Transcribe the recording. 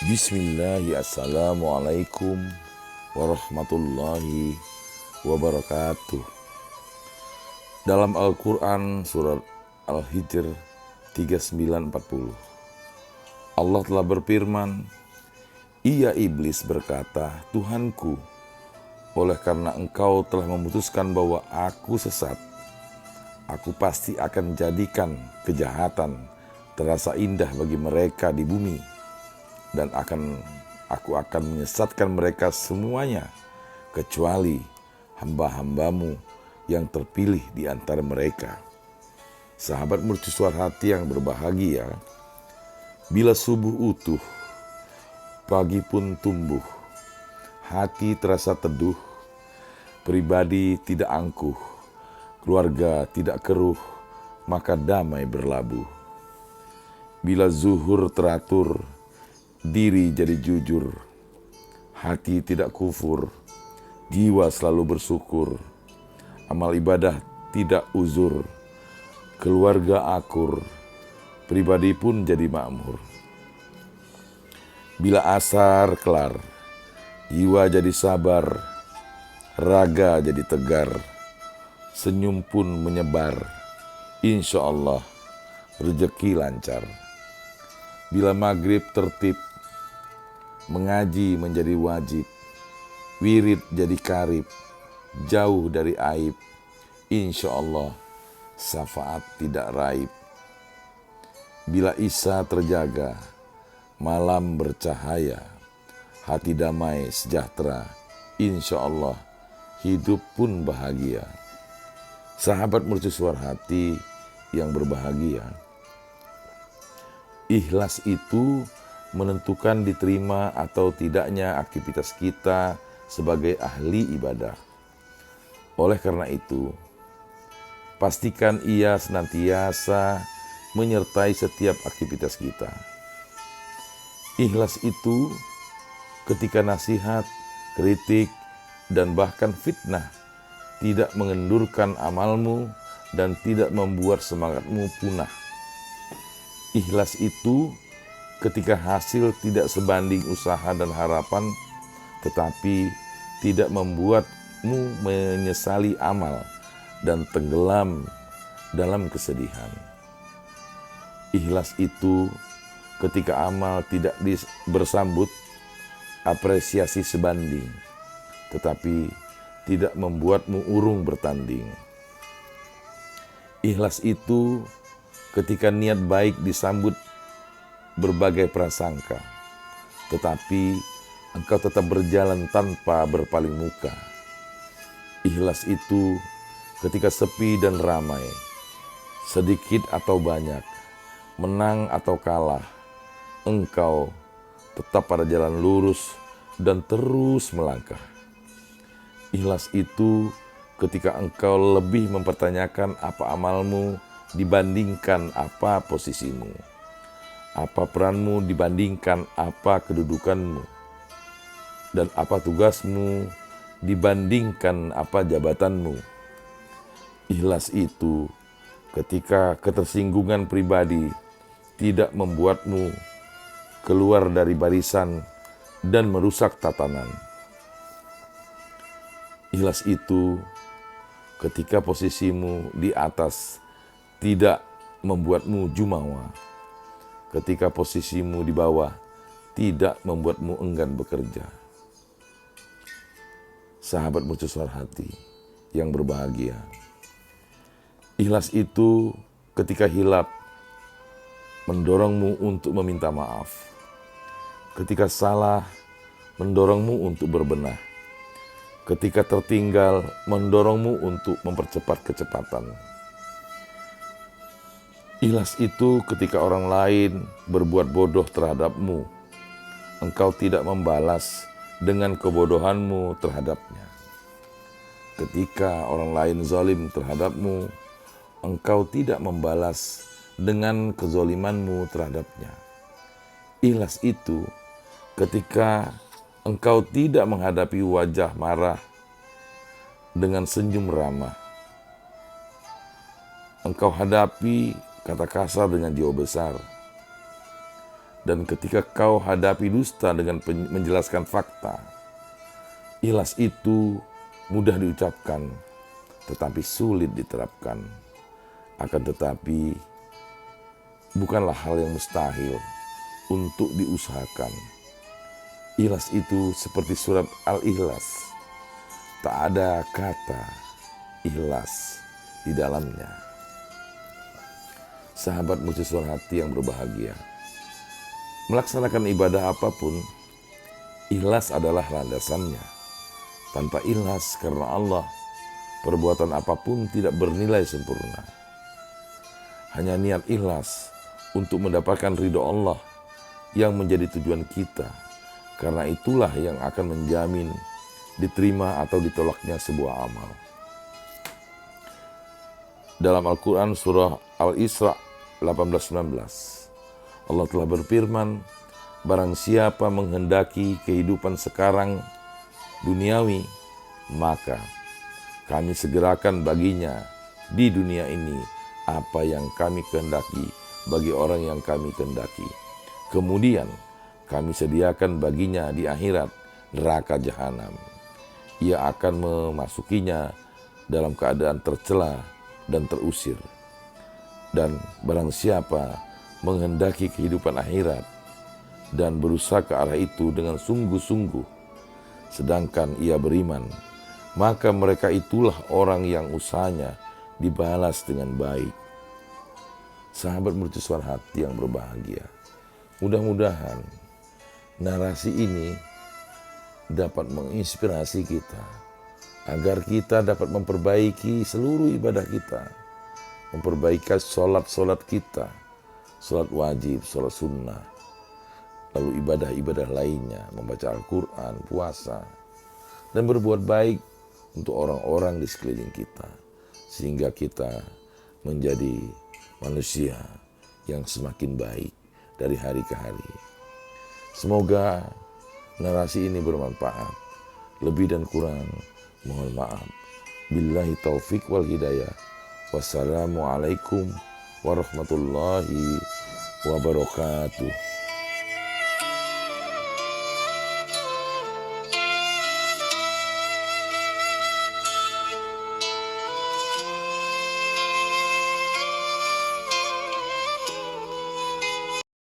Bismillah, assalamualaikum warahmatullahi wabarakatuh. Dalam Al-Quran surat Al-Hijr 3940, Allah telah berfirman, "Ia iblis berkata, Tuhanku, oleh karena engkau telah memutuskan bahwa aku sesat, aku pasti akan jadikan kejahatan terasa indah bagi mereka di bumi, dan aku akan menyesatkan mereka semuanya, kecuali hamba-hambamu yang terpilih di antara mereka." Sahabat mercusuar hati yang berbahagia, bila subuh utuh, pagi pun tumbuh, hati terasa teduh, pribadi tidak angkuh, keluarga tidak keruh, maka damai berlabuh. Bila zuhur teratur, diri jadi jujur, hati tidak kufur, jiwa selalu bersyukur, amal ibadah tidak uzur, keluarga akur, pribadi pun jadi makmur. Bila asar kelar, jiwa jadi sabar, raga jadi tegar, senyum pun menyebar, insya Allah rezeki lancar. Bila maghrib tertib, mengaji menjadi wajib, wirid jadi karib, jauh dari aib, insya Allah syafaat tidak raib. Bila isya terjaga, malam bercahaya, hati damai sejahtera, insya Allah hidup pun bahagia. Sahabat mercusuar hati yang berbahagia, ikhlas itu menentukan diterima atau tidaknya aktivitas kita sebagai ahli ibadah. Oleh karena itu, pastikan ia senantiasa menyertai setiap aktivitas kita. Ikhlas itu ketika nasihat, kritik, dan bahkan fitnah tidak mengendurkan amalmu dan tidak membuat semangatmu punah. Ikhlas itu ketika hasil tidak sebanding usaha dan harapan, tetapi tidak membuatmu menyesali amal dan tenggelam dalam kesedihan. Ikhlas itu ketika amal tidak bersambut apresiasi sebanding, tetapi tidak membuatmu urung bertanding. Ikhlas itu ketika niat baik disambut berbagai prasangka, tetapi engkau tetap berjalan tanpa berpaling muka. Ikhlas itu ketika sepi dan ramai, sedikit atau banyak, menang atau kalah, engkau tetap pada jalan lurus dan terus melangkah. Ikhlas itu ketika engkau lebih mempertanyakan apa amalmu dibandingkan apa posisimu, apa peranmu dibandingkan apa kedudukanmu, dan apa tugasmu dibandingkan apa jabatanmu. Ikhlas itu ketika ketersinggungan pribadi tidak membuatmu keluar dari barisan dan merusak tatanan. Ikhlas itu ketika posisimu di atas tidak membuatmu jumawa, ketika posisimu di bawah tidak membuatmu enggan bekerja. Sahabat mercusuar hati yang berbahagia, ikhlas itu ketika hilap mendorongmu untuk meminta maaf, ketika salah mendorongmu untuk berbenah, ketika tertinggal mendorongmu untuk mempercepat kecepatan. Ikhlas itu ketika orang lain berbuat bodoh terhadapmu, engkau tidak membalas dengan kebodohanmu terhadapnya. Ketika orang lain zalim terhadapmu, engkau tidak membalas dengan kezalimanmu terhadapnya. Ikhlas itu ketika engkau tidak menghadapi wajah marah dengan senyum ramah. Engkau hadapi kata kasar dengan jiwa besar. Dan ketika kau hadapi dusta dengan menjelaskan fakta, ikhlas itu mudah diucapkan, tetapi sulit diterapkan. Akan tetapi, bukanlah hal yang mustahil untuk diusahakan. Ikhlas itu seperti surat Al-Ikhlas. Tak ada kata ikhlas di dalamnya. Sahabat mercusuar hati yang berbahagia, melaksanakan ibadah apapun, ikhlas adalah landasannya. Tanpa ikhlas karena Allah, perbuatan apapun tidak bernilai sempurna. Hanya niat ikhlas untuk mendapatkan ridho Allah yang menjadi tujuan kita. Karena itulah yang akan menjamin diterima atau ditolaknya sebuah amal. Dalam Al-Quran surah Al-Isra 18-19, Allah telah berfirman, barang siapa menghendaki kehidupan sekarang duniawi, maka kami segerakan baginya di dunia ini apa yang kami kehendaki bagi orang yang kami kehendaki. Kemudian kami sediakan baginya di akhirat neraka jahanam. Ia akan memasukinya dalam keadaan tercela dan terusir. Dan barang siapa menghendaki kehidupan akhirat dan berusaha ke arah itu dengan sungguh-sungguh, sedangkan ia beriman, maka mereka itulah orang yang usahanya dibalas dengan baik. Sahabat mercusuar hati yang berbahagia, mudah-mudahan narasi ini dapat menginspirasi kita agar kita dapat memperbaiki seluruh ibadah kita, memperbaiki sholat kita, sholat wajib, sholat sunnah, lalu ibadah-ibadah lainnya, membaca Al-Quran, puasa, dan berbuat baik untuk orang-orang di sekeliling kita, sehingga kita menjadi manusia yang semakin baik dari hari ke hari. Semoga narasi ini bermanfaat. Lebih dan kurang mohon maaf. Billahi taufik wal hidayah. Wassalamualaikum warahmatullahi wabarakatuh.